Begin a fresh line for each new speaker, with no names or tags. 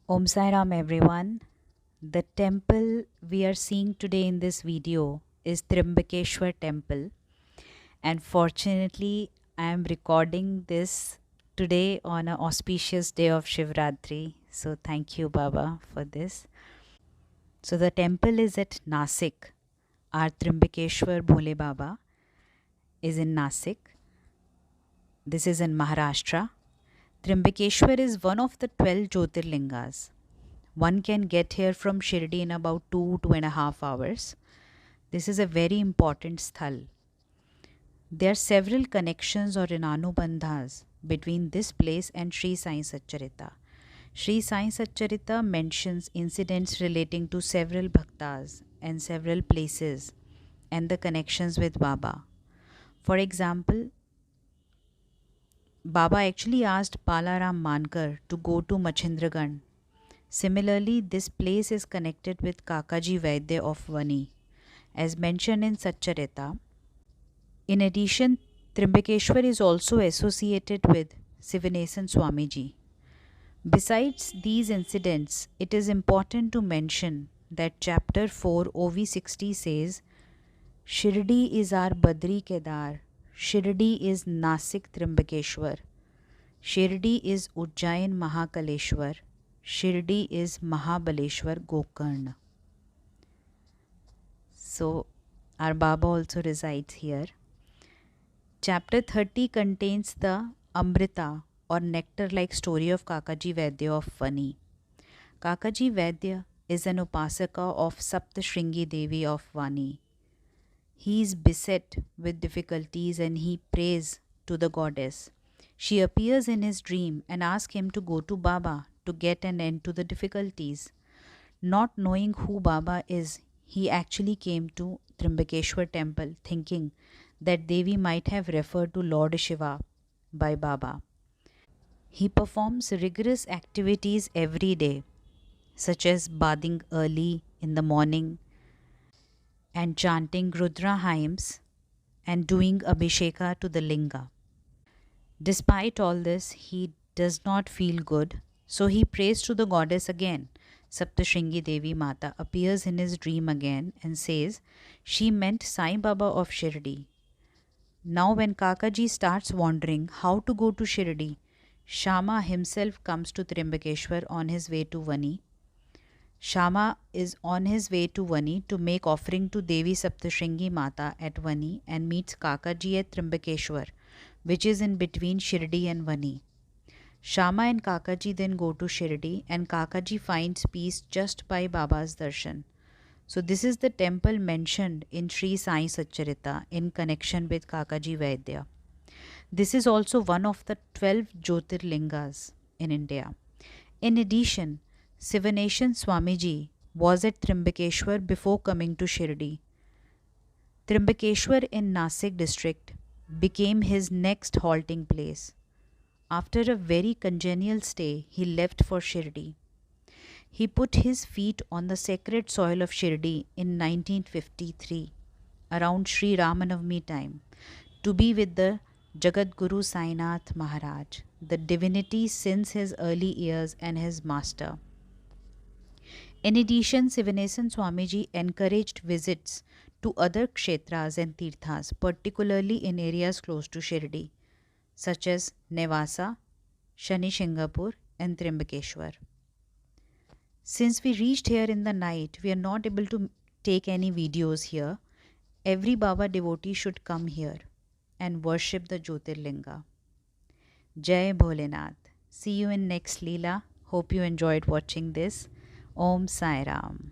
Om Sai Ram everyone. The temple we are seeing today in this video is Trimbakeshwar temple, and fortunately I am recording this today on an auspicious day of Shivratri. So thank you Baba for this. So the temple is at Nasik. Our Trimbakeshwar Bhole Baba is in Nasik. This is in Maharashtra. Trimbakeshwar is one of the 12 Jyotirlingas. One can get here from Shirdi in about 2.5 hours. This is a very important sthal. There are several connections or anubandhas between this place and Sri Sai Satcharita. Sri Sai Satcharita mentions incidents relating to several bhaktas and several places and the connections with Baba. For example, Baba actually asked Balaram Mankar to go to Machindragarh. Similarly, this place is connected with Kakaji Vaidya of Vani, as mentioned in Satcharita. In addition, Trimbakeshwar is also associated with Sivanesan Swamiji. Besides these incidents, it is important to mention that chapter 4 OV60 says, Shirdi is our Badri Kedar, Shirdi is Nasik Trimbakeshwar, Shirdi is Ujjain Mahakaleshwar, Shirdi is Mahabaleshwar Gokarna. So, our Baba also resides here. Chapter 30 contains the Amrita or nectar-like story of Kakaji Vaidya of Vani. Kakaji Vaidya is an upasaka of Saptashringi Devi of Vani. He is beset with difficulties and he prays to the goddess. She appears in his dream and asks him to go to Baba to get an end to the difficulties. Not knowing who Baba is, he actually came to Trimbakeshwar temple thinking that Devi might have referred to Lord Shiva by Baba. He performs rigorous activities every day, such as bathing early in the morning and chanting Rudra hymns and doing Abhisheka to the Linga. Despite all this, he does not feel good, so he prays to the goddess again. Saptashringi Devi Mata appears in his dream again and says she meant Sai Baba of Shirdi. Now when Kakaji starts wondering how to go to Shirdi, Shama himself comes to Trimbakeshwar on his way to Vani. Shama is on his way to Vani to make offering to Devi Saptashringi Mata at Vani and meets Kakaji at Trimbakeshwar, which is in between Shirdi and Vani. Shama and Kakaji then go to Shirdi and Kakaji finds peace just by Baba's darshan. So this is the temple mentioned in Sri Sai Satcharita in connection with Kakaji Vaidya. This is also one of the 12 Jyotirlingas in India. In addition, Sivanesan Swamiji was at Trimbakeshwar before coming to Shirdi. Trimbakeshwar in Nasik district became his next halting place. After a very congenial stay, he left for Shirdi. He put his feet on the sacred soil of Shirdi in 1953, around Sri Ramanavami time, to be with the Jagadguru Sainath Maharaj, the divinity since his early years and his master. In addition, Sivanesan Swamiji encouraged visits to other kshetras and tirthas, particularly in areas close to Shirdi, such as Nevasa, Shani Shingapur, and Trimbakeshwar. Since we reached here in the night, we are not able to take any videos here. Every Baba devotee should come here and worship the Jyotirlinga. Jai Bholenath. See you in next Leela. Hope you enjoyed watching this. Om Sai Ram.